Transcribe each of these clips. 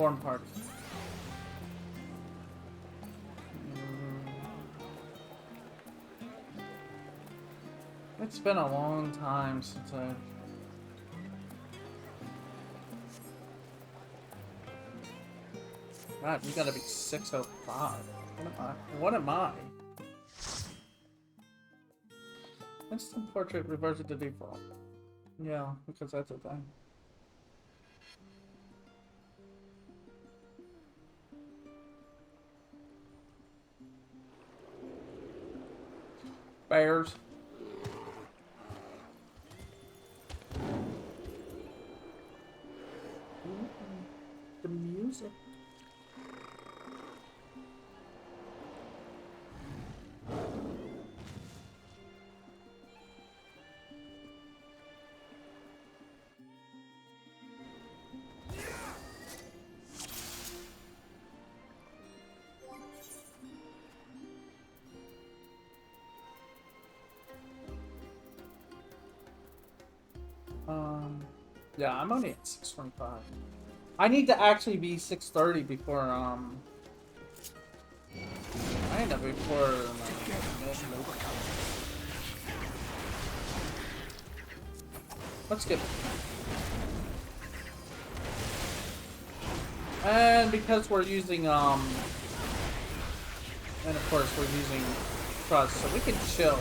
Form party. It's been a long time since I... God, you gotta be 605. What am I? Instant portrait reverted to default. Yeah, because that's a thing. Bears. The music. Yeah, I'm only at 625. I need to actually be 630 before, I end up before, let's get it. And because we're using, and of course we're using trust, so we can chill.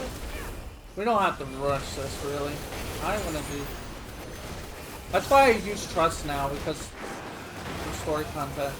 We don't have to rush this, really. I want to do... That's why I use trust now, because for story content.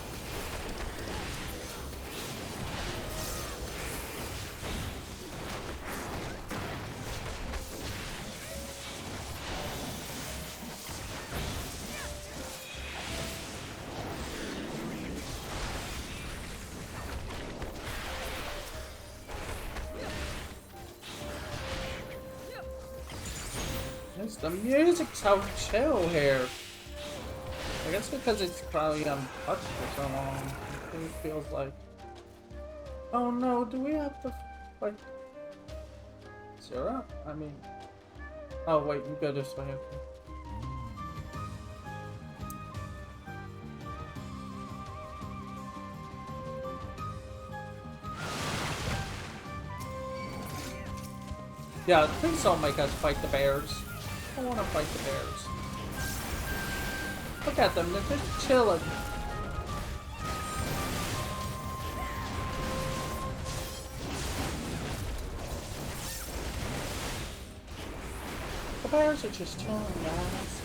The music's so chill here. I guess because it's probably untouched for so long. It feels like... Oh no, do we have to fight Sarah? I mean... Oh wait, you go this way, okay. Yeah, please don't make us fight the bears. I want to fight the bears. Look at them, they're just chilling. The bears are just chilling, guys.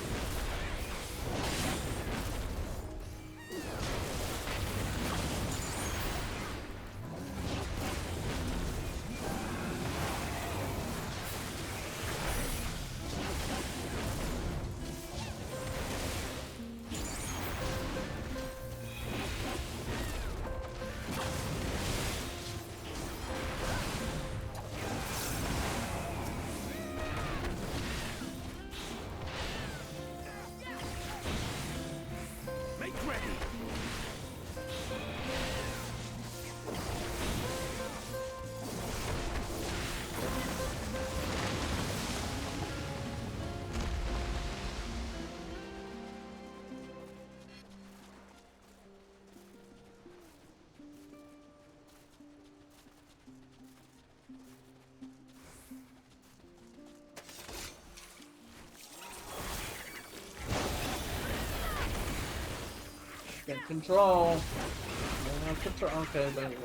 Get control. Don't have control. Okay, there you go.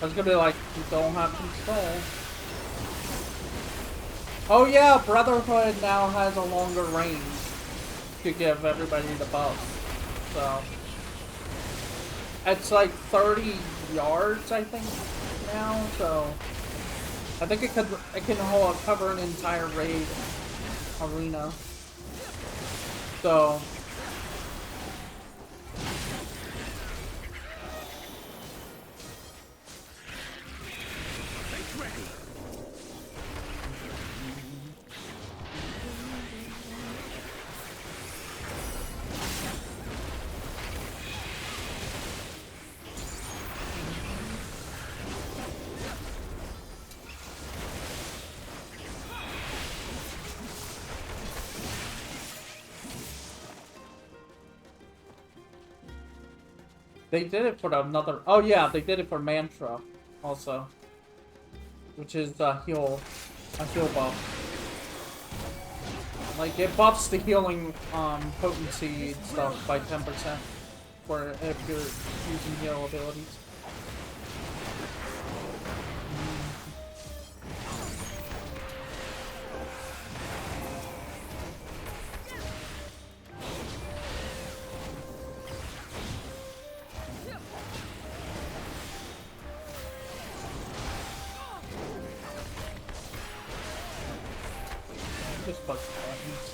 I was gonna be like, you don't have control. Oh yeah, Brotherhood now has a longer range to give everybody the buff. So it's like 30 yards, I think, now. So I think it can cover an entire raid arena. So. They did it for another. Oh yeah, they did it for Mantra, also, which is a heal buff. Like it buffs the healing potency stuff by 10% for if you're using heal abilities. Just push the buttons.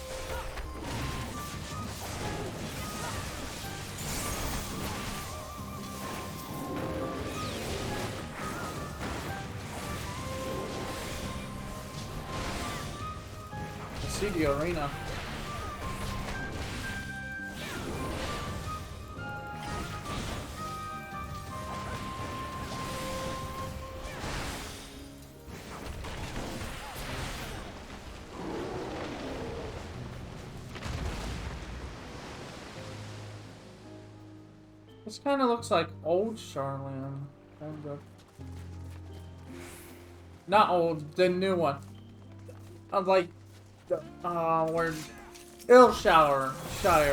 I see the arena. This kind of looks like old Charlan. Kind of. Not old, the new one. Like, where Shire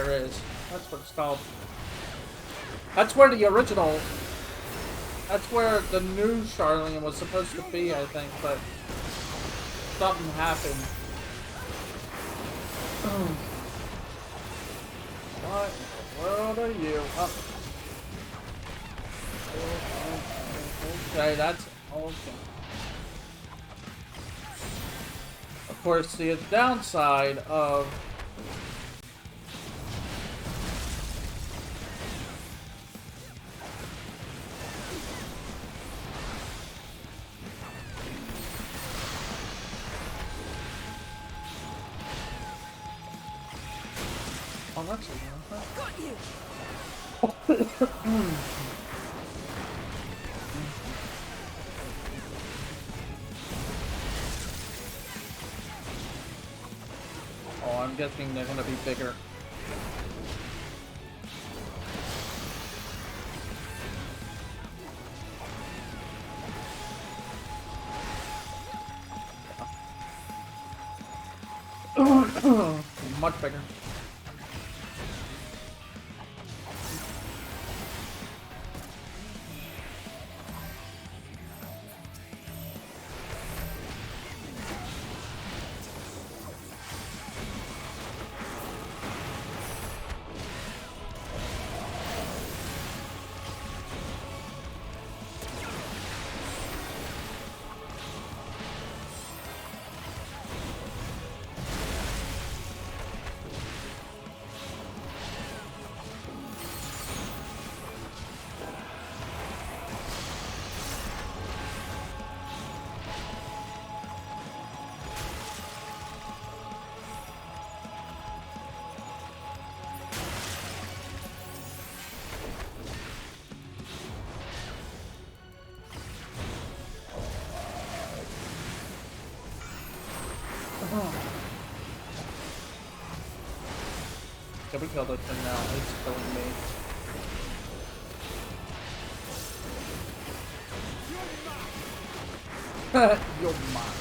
is. That's what it's called. That's where the original. That's where the new Charlan was supposed to be, I think, but something happened. What in the world are you? Oh. Okay, that's okay. Of course, the downside of oh, that's a got you. Oh, I'm guessing they're gonna be bigger. Much bigger. Can we kill this thing now? It's killing me. You're mine.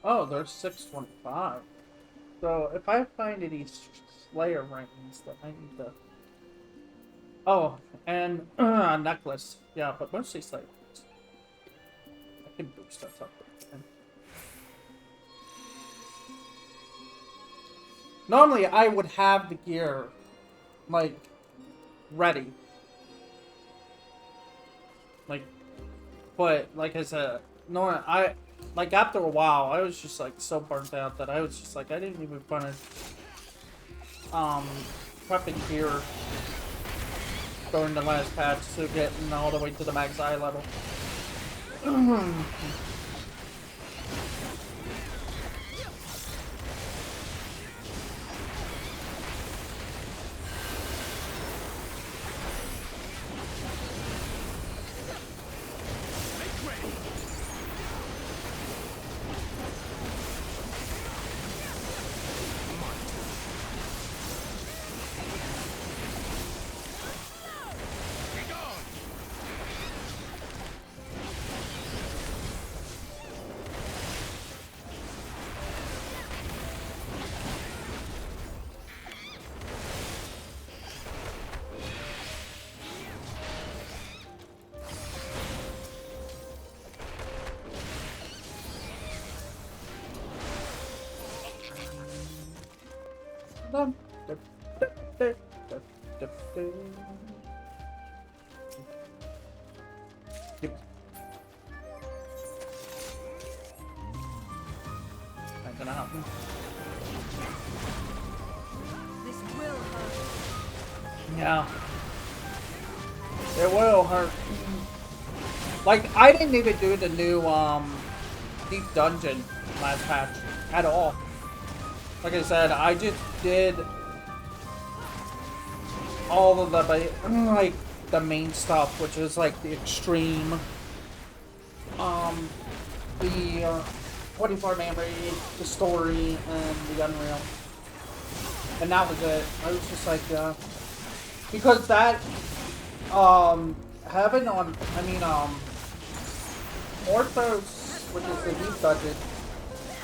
Oh, there's 625. So if I find any Slayer rings, then I need to. Oh, and a necklace. Yeah, but mostly Slayer rings. I can boost stuff up. Normally, I would have the gear, like, ready. Like, but, like I said, no, like, after a while, I was just, like, so burnt out that I was just, like, I didn't even finish, prepping gear during the last patch to getting all the way to the max eye level. Not gonna happen. This will hurt. Yeah. It will hurt. Like, I didn't even do the new, deep dungeon last patch at all. Like I said, I just did all of the, like, the main stuff, which is, like, the extreme, the, 24-man raid, the story, and the Unreal. And that was it. I was just like, because that, Heaven on, Orthos, which is the deep dungeon,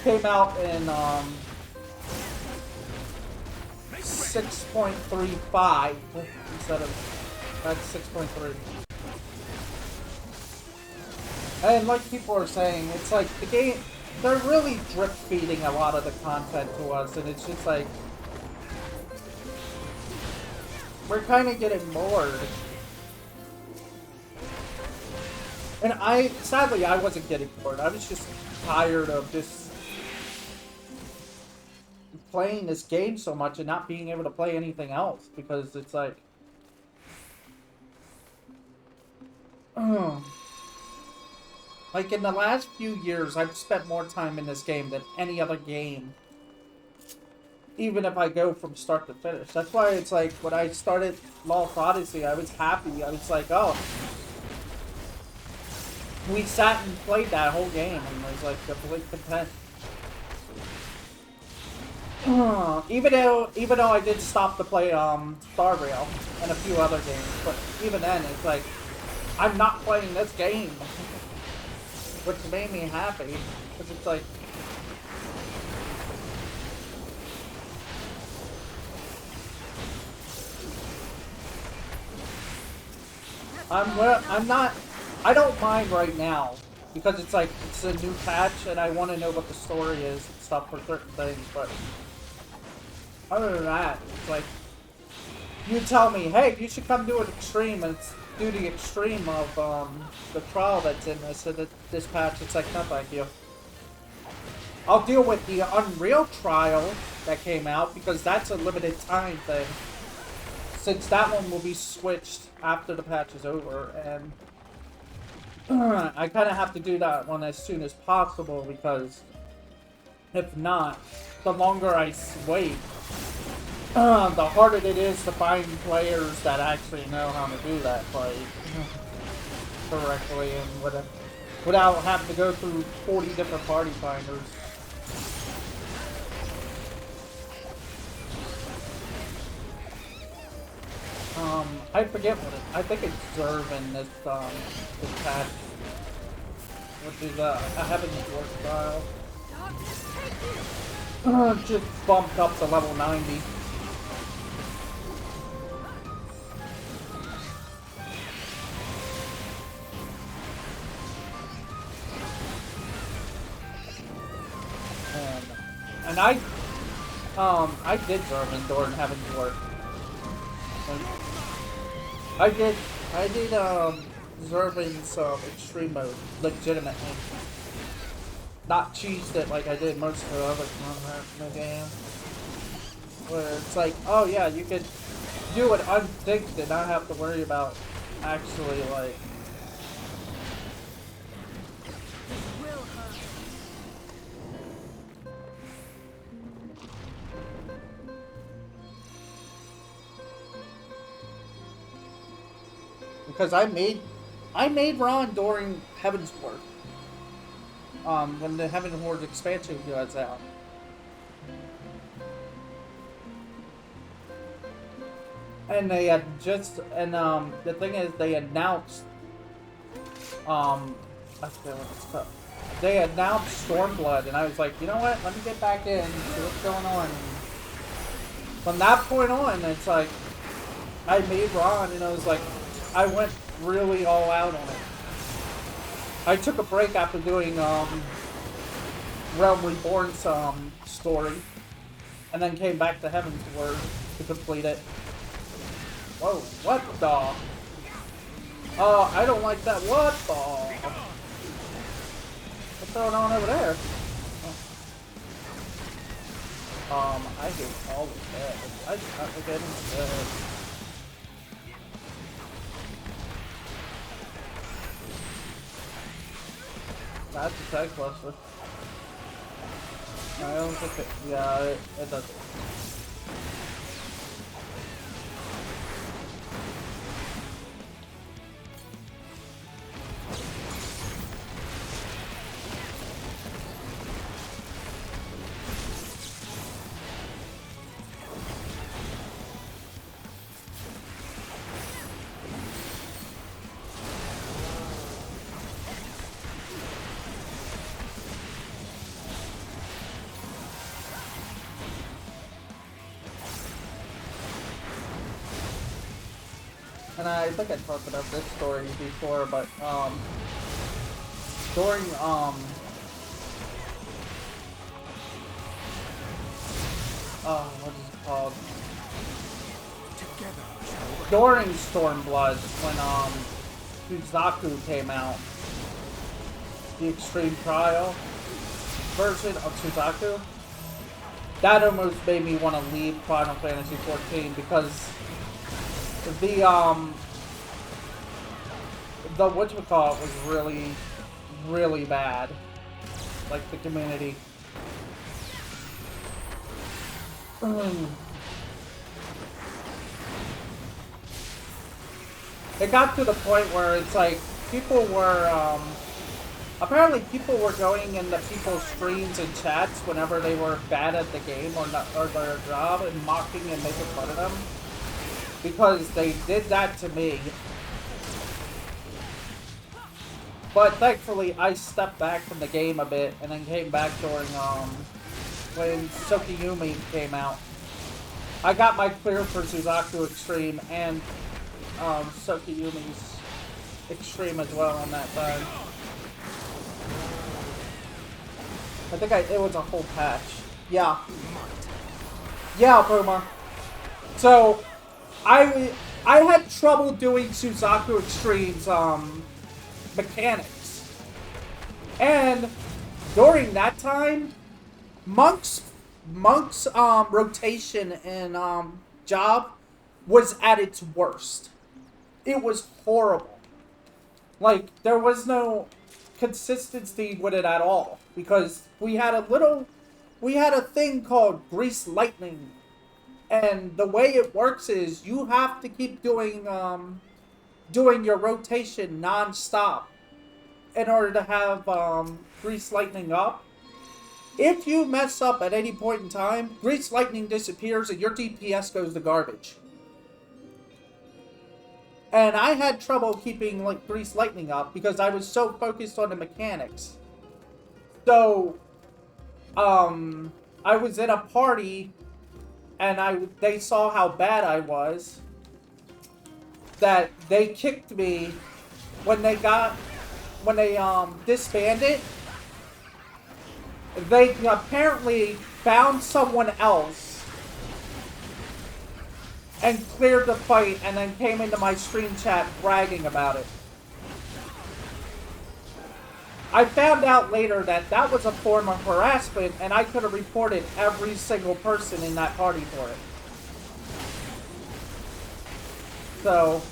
came out in, 6.35 instead of, that's 6.3. And like people are saying, it's like the game, they're really drip feeding a lot of the content to us, and it's just like, we're kind of getting bored. And sadly, I wasn't getting bored. I was just tired of just playing this game so much and not being able to play anything else, because it's like, like in the last few years, I've spent more time in this game than any other game, even if I go from start to finish. That's why it's like, when I started Lost Odyssey, I was happy. I was like, oh, we sat and played that whole game, and I was like, completely content. Even though I did stop to play Star Rail and a few other games, but even then, it's like, I'm not playing this game, which made me happy, because it's like, I don't mind right now, because it's like, it's a new patch, and I want to know what the story is and stuff for certain things, but other than that, it's like, you tell me, hey, you should come do an extreme, and do the extreme of the trial that's in this patch. It's like, no thank you. I'll deal with the Unreal trial that came out, because that's a limited time thing, since that one will be switched after the patch is over, and I kind of have to do that one as soon as possible, because if not, the longer I wait, the harder it is to find players that actually know how to do that fight correctly, and without having to go through 40 different party finders. I forget what it. I think it's Zervin this patch, which is a Heaven's Work style. Just bumped up to level 90. And I did German during Heaven's Work. I did Zervin's extreme mode, legitimately. Not cheesed it like I did most of the other content in the game. Where it's like, oh yeah, you could do it unthinked and not have to worry about actually like... Because I made Ron during Heaven's Work. When the Heaven Horde expansion goes out. And they had just, and the thing is, they announced, I forget what it's called. They announced Stormblood, and I was like, you know what? Let me get back in, see what's going on. And from that point on, it's like, I made Ron, and I was like, I went really all out on it. I took a break after doing Realm Reborn's story, and then came back to Heaven's Word to complete it. Whoa, what the? I don't like that. What the? What's going on over there? Oh. I hate all of that. I just not forgetting that. That's a tag cluster. I don't think it, yeah, it doesn't. And I think I talked about this story before, but during what is it called? During Stormblood, when Suzaku came out, the Extreme Trial version of Suzaku, that almost made me want to leave Final Fantasy XIV because the whatchamacallit was really, really bad. Like the community. It got to the point where it's like people were apparently people were going into people's streams and chats whenever they were bad at the game or their job and mocking and making fun of them. Because they did that to me. But thankfully, I stepped back from the game a bit and then came back during, when Tsukiyumi came out. I got my clear for Suzaku Extreme and, Tsukiyumi's Extreme as well on that time. I think it was a whole patch. Yeah. Yeah, Puma. So... I had trouble doing Suzaku Extreme's mechanics. And during that time, Monk's rotation and job was at its worst. It was horrible. Like, there was no consistency with it at all. Because we had a thing called Grease Lightning. And the way it works is you have to keep doing your rotation non-stop in order to have Grease Lightning up. If you mess up at any point in time, Grease Lightning disappears and your DPS goes to garbage. And I had trouble keeping like Grease Lightning up because I was so focused on the mechanics. So, I was in a party and they saw how bad I was, that they kicked me when they disbanded. They apparently found someone else and cleared the fight and then came into my stream chat bragging about it. I found out later that that was a form of harassment, and I could have reported every single person in that party for it. So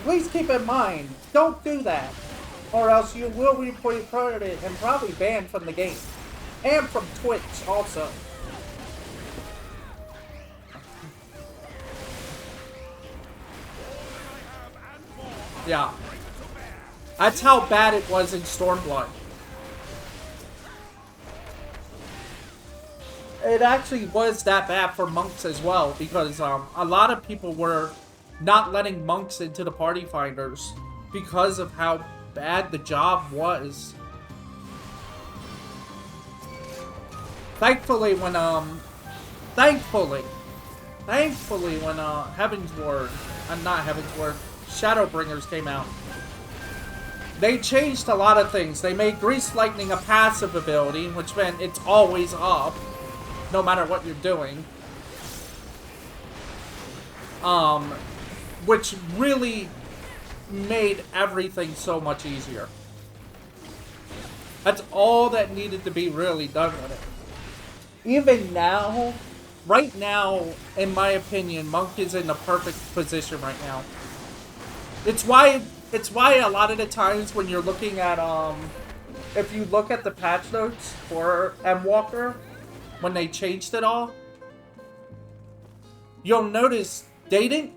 please keep in mind, don't do that, or else you will be reported and probably banned from the game, and from Twitch also. Yeah. That's how bad it was in Stormblood. It actually was that bad for monks as well, because a lot of people were not letting monks into the party finders because of how bad the job was. Thankfully when Shadowbringers came out, they changed a lot of things. They made Grease Lightning a passive ability, which meant it's always up, no matter what you're doing. Which really made everything so much easier. That's all that needed to be really done with it. Even now, right now, in my opinion, Monk is in the perfect position right now. It's why a lot of the times when you're looking at, if you look at the patch notes for M-Walker, when they changed it all, you'll notice they didn't,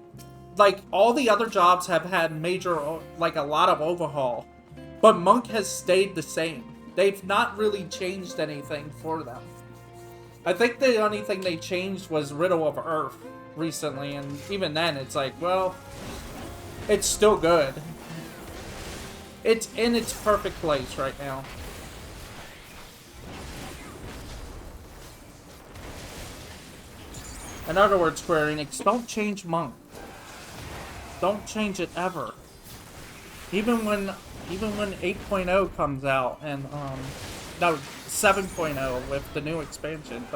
like, all the other jobs have had major, like, a lot of overhaul, but Monk has stayed the same. They've not really changed anything for them. I think the only thing they changed was Riddle of Earth recently, and even then, it's like, well, it's still good. It's in its perfect place right now. In other words, Square Enix, don't change Monk. Don't change it ever. Even when 8.0 comes out and no, 7.0 with the new expansion,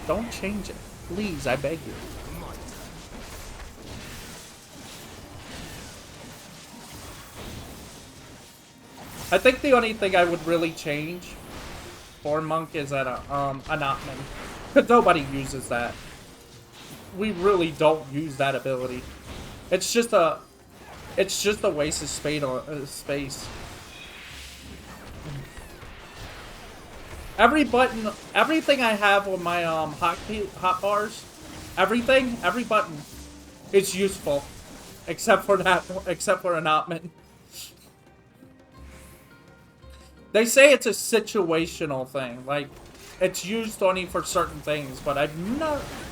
don't change it. Please, I beg you. I think the only thing I would really change for Monk is an Atman. Because nobody uses that. We really don't use that ability. It's just a waste of space. Every button, everything I have on my hotbars, every button is useful, except for an Atman. They say it's a situational thing, like, it's used only for certain things, but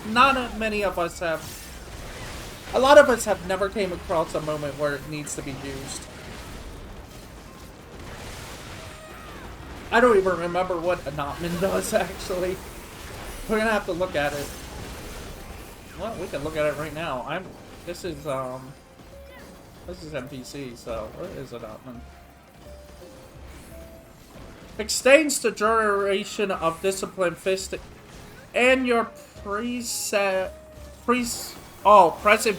not many of us have, a lot of us have never came across a moment where it needs to be used. I don't even remember what an Atman does, actually. We're gonna have to look at it. Well, we can look at it right now. This is NPC, so what is an Atman? Extends the duration of Discipline Fist and your present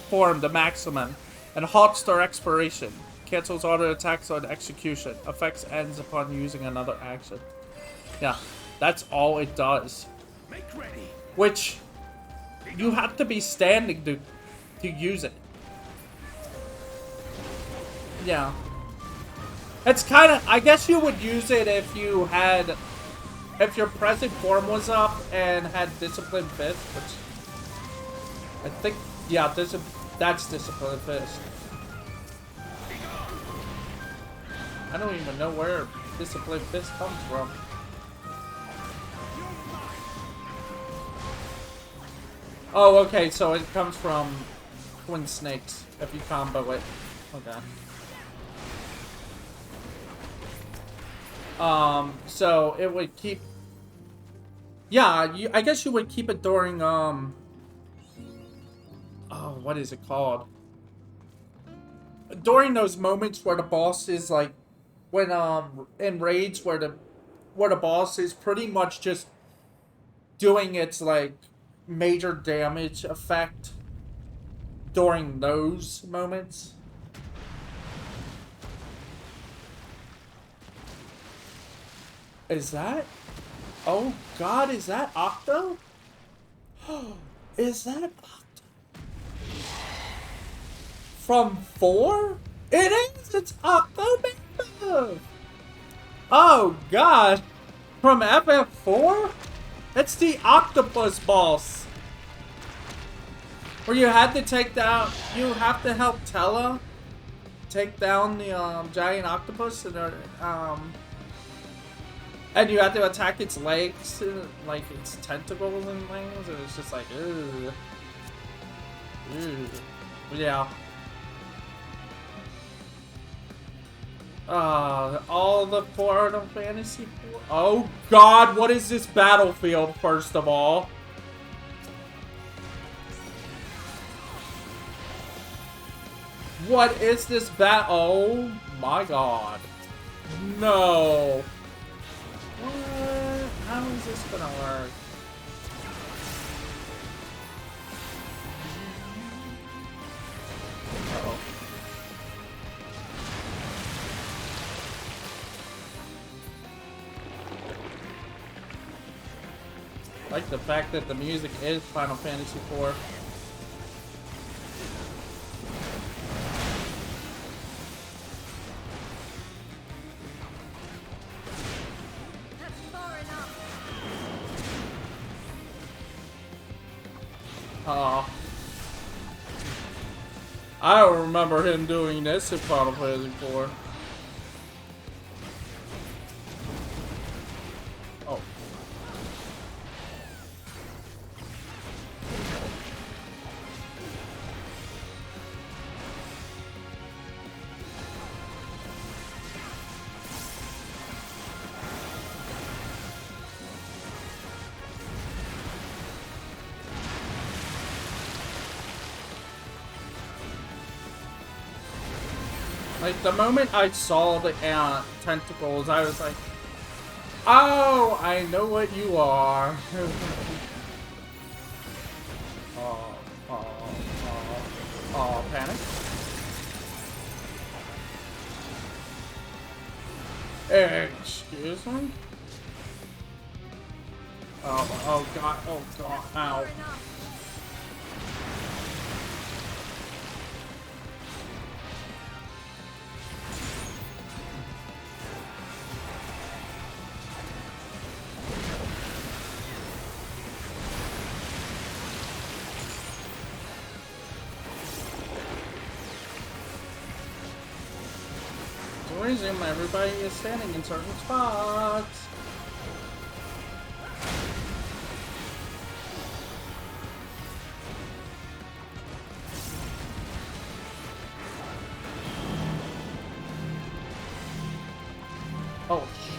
form the maximum, and halts their expiration. Cancels auto attacks on execution. Effects ends upon using another action. Yeah, that's all it does. Make ready. Which you have to be standing to use it. Yeah. It's kind of, I guess you would use it if your present form was up and had Discipline Fist, which I think, yeah, that's Discipline Fist. I don't even know where Discipline Fist comes from. Oh, okay, so it comes from Twin Snakes, if you combo it. Okay. So it would keep. Yeah, I guess you would keep it during oh, what is it called? During those moments where the boss is like, when in raids where the boss is pretty much just doing its like major damage effect during those moments. Is that? Oh God, is that Octo? Is that Octo? From 4? It is! It's Octo Mammoth! Oh God! From FF4? It's the octopus boss! Where you had to take down, you have to help Tella take down the giant octopus and you have to attack its legs and like its tentacles and things. It was just like, ugh. Ugh. Yeah. All the Final Fantasy 4. Oh God, what is this battlefield? First of all. What is this oh my God. No. What? How is this gonna work? Uh-oh. I like the fact that the music is Final Fantasy IV. I don't remember him doing this in Final Fantasy IV. Oh. Like, the moment I saw the ant tentacles, I was like, oh, I know what you are. Panic. Excuse me? Oh God, ow. Resume, everybody is standing in certain spots. Oh, shit.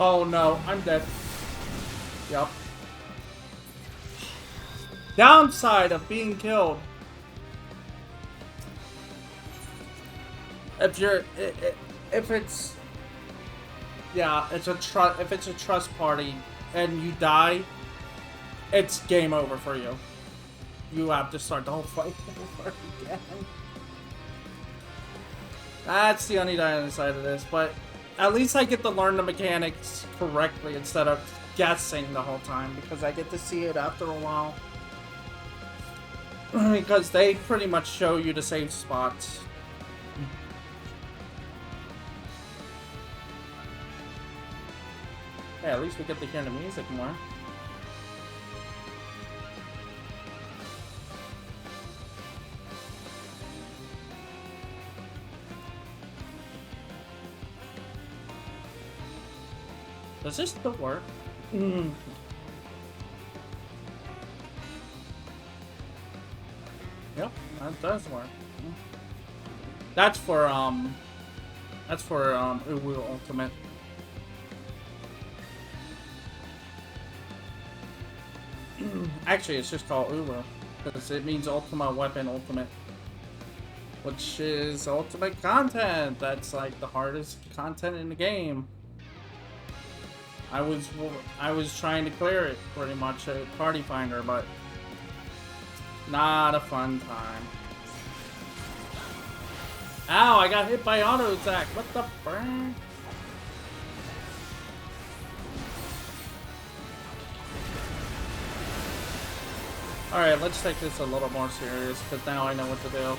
Oh no, I'm dead. Yup. Downside of being killed. If it's if it's a trust party and you die, it's game over for you. You have to start the whole fight over again. That's the only downside of this, but at least I get to learn the mechanics correctly instead of guessing the whole time, because I get to see it after a while. Because they pretty much show you the same spots. Hey, at least we get to hear the music more. Does this still work? Yep, that does work. That's for Uwu Ultimate. Actually, it's just called Uwu because it means Ultima Weapon Ultimate, which is ultimate content. That's like the hardest content in the game. I was trying to clear it pretty much at Party Finder, but not a fun time. Ow, I got hit by auto attack. What the frick? Alright, let's take this a little more serious, because now I know what to do.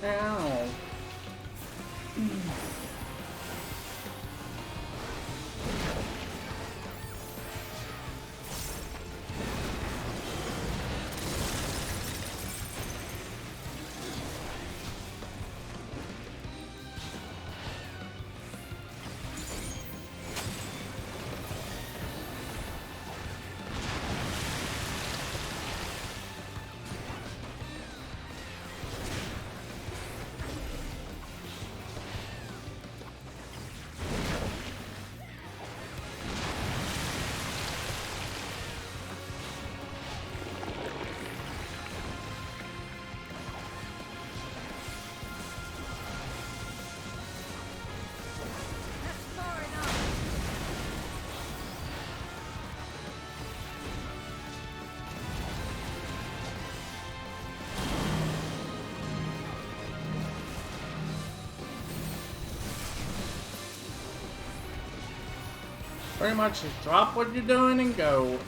Ow. Pretty much just drop what you're doing and go.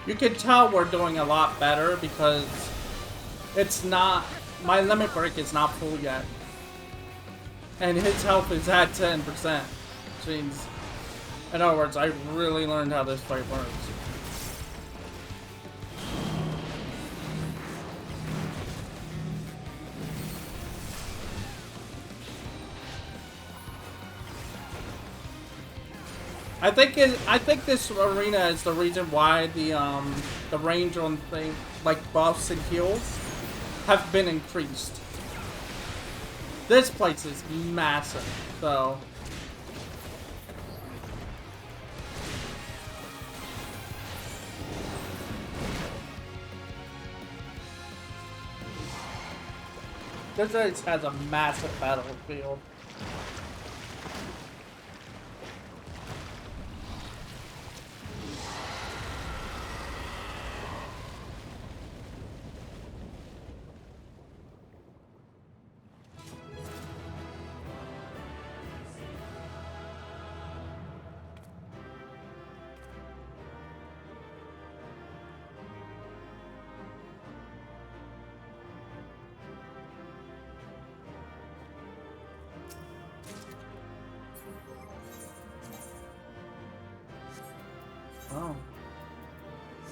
You can tell we're doing a lot better because it's not, my limit break is not full yet. And his health is at 10%. Which means, in other words, I really learned how this fight works. I think this arena is the reason why the range on things like buffs and heals have been increased. This place is massive, so this place has a massive battlefield. Oh.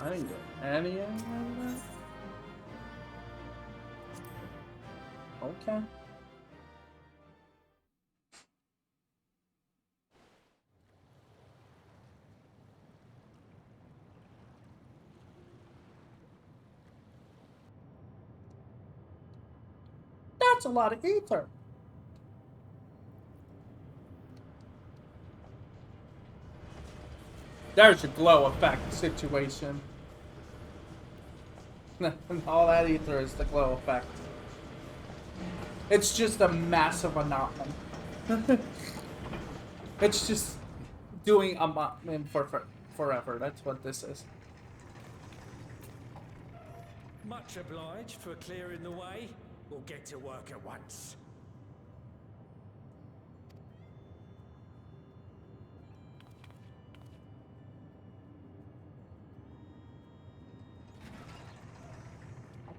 I didn't get any of that. Okay. That's a lot of ether. There's your glow effect situation. All that ether is the glow effect. It's just a massive announcement. It's just doing a forever. That's what this is. Much obliged for clearing the way. We'll get to work at once.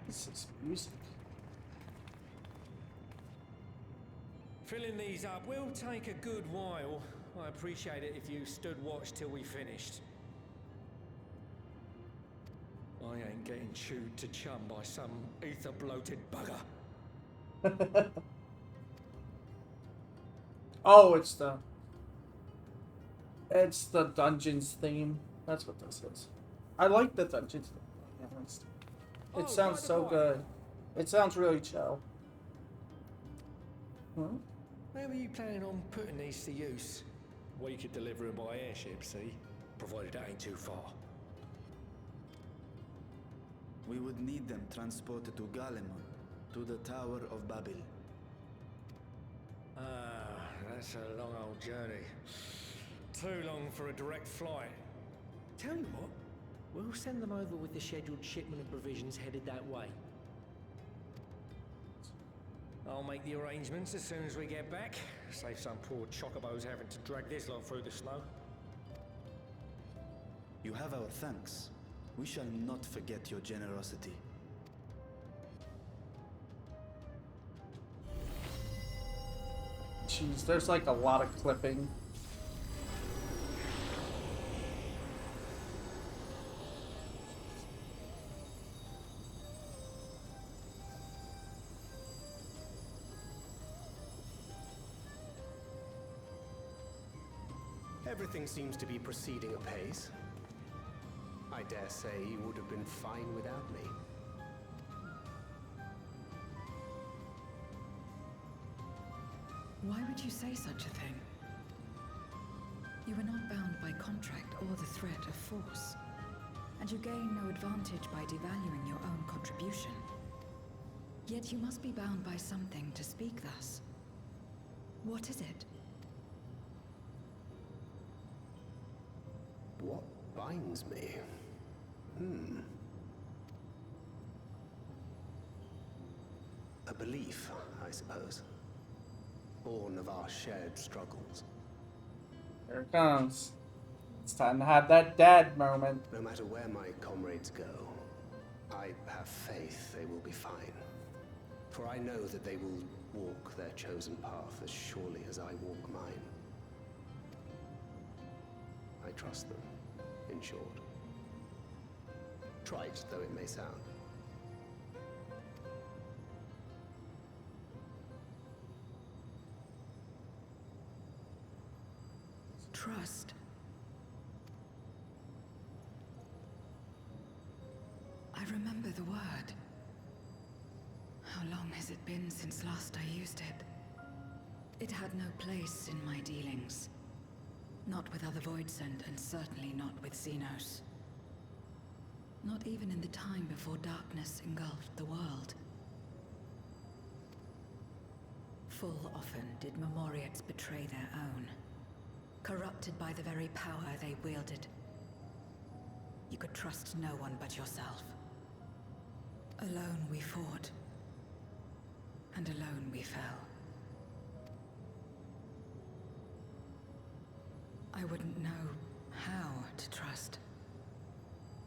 This is music. Filling these up will take a good while. I appreciate it if you stood watch till we finished. I ain't getting chewed to chum by some ether-bloated bugger. Oh, it's the dungeons theme. That's what this is. I like the dungeons theme. It sounds so good. It sounds really chill. Hmm? Where were you planning on putting these to use? We could deliver them by airship, see? Provided that ain't too far. We would need them transported to Galemon, to the Tower of Babel. Ah, that's a long old journey. Too long for a direct flight. Tell you what, we'll send them over with the scheduled shipment of provisions headed that way. I'll make the arrangements as soon as we get back. Save some poor chocobos having to drag this lot through the snow. You have our thanks. We shall not forget your generosity. Jeez, there's like a lot of clipping. Everything seems to be proceeding apace. I dare say you would have been fine without me. Why would you say such a thing? You are not bound by contract or the threat of force, and you gain no advantage by devaluing your own contribution. Yet you must be bound by something to speak thus. What is it? What binds me? A belief, I suppose. Born of our shared struggles. Here it comes. It's time to have that dad moment. No matter where my comrades go, I have faith they will be fine. For I know that they will walk their chosen path as surely as I walk mine. I trust them, in short. Trite though it may sound. Trust. I remember the word. How long has it been since last I used it? It had no place in my dealings. Not with other Voidsent, and certainly not with Xenos. Not even in the time before darkness engulfed the world. Full often did Memoriates betray their own, corrupted by the very power they wielded. You could trust no one but yourself. Alone we fought, and alone we fell. I wouldn't know how to trust.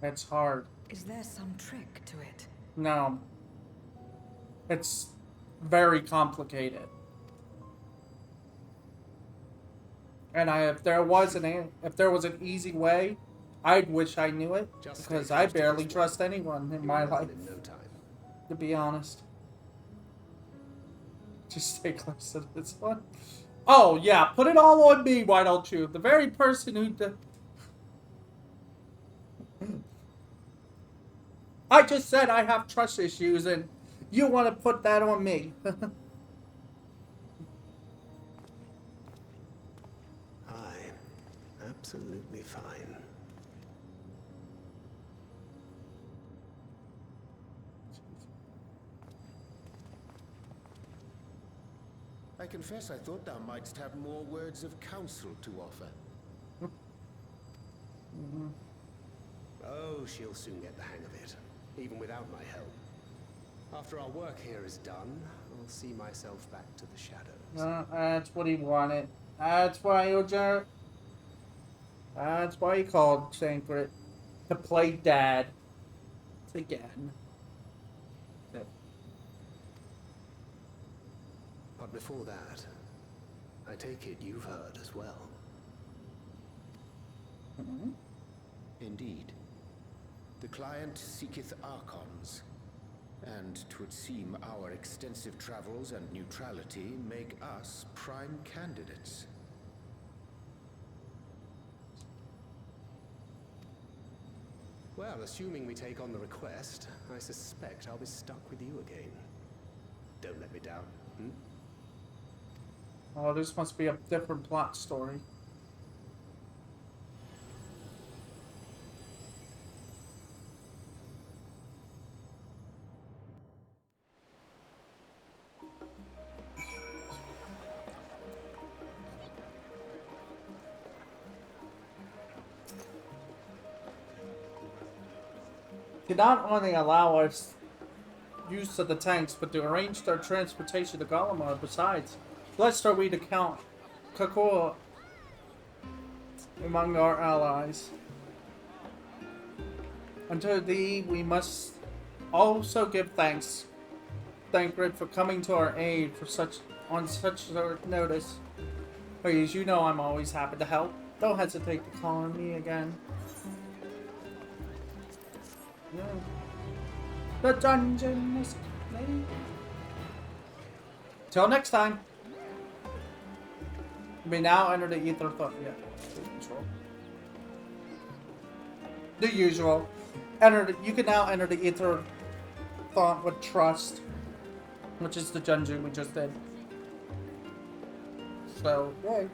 It's hard. Is there some trick to it? No. It's very complicated. And if there was an easy way, I'd wish I knew it, because I barely trust anyone in my life, In no time. to be honest. Just stay close to this one. Oh, yeah, put it all on me, why don't you? The very person who I just said I have trust issues, and you want to put that on me. Absolutely fine. I confess I thought thou mightst have more words of counsel to offer. Oh, she'll soon get the hang of it, even without my help. After our work here is done, I'll see myself back to the shadows. That's what he wanted. That's why That's why he called Sacred. To play dad. Again. But before that, I take it you've heard as well. Mm-hmm. Indeed. The client seeketh Archons, and 'twould seem our extensive travels and neutrality make us prime candidates. Well, assuming we take on the request, I suspect I'll be stuck with you again. Don't let me down, hmm? Oh, this must be a different plot story. To not only allow us use of the tanks, but to arrange their transportation to Gallimard. Besides, blessed are we to count Kakua among our allies. Unto thee we must also give thanks, Thancred, for coming to our aid on such short notice. As you know, I'm always happy to help. Don't hesitate to call on me again. Yeah. The dungeon is complete. Till next time. You may now enter the Aetherfont. Yeah, the usual. You can now enter the Aetherfont with trust, which is the dungeon we just did. So, yay.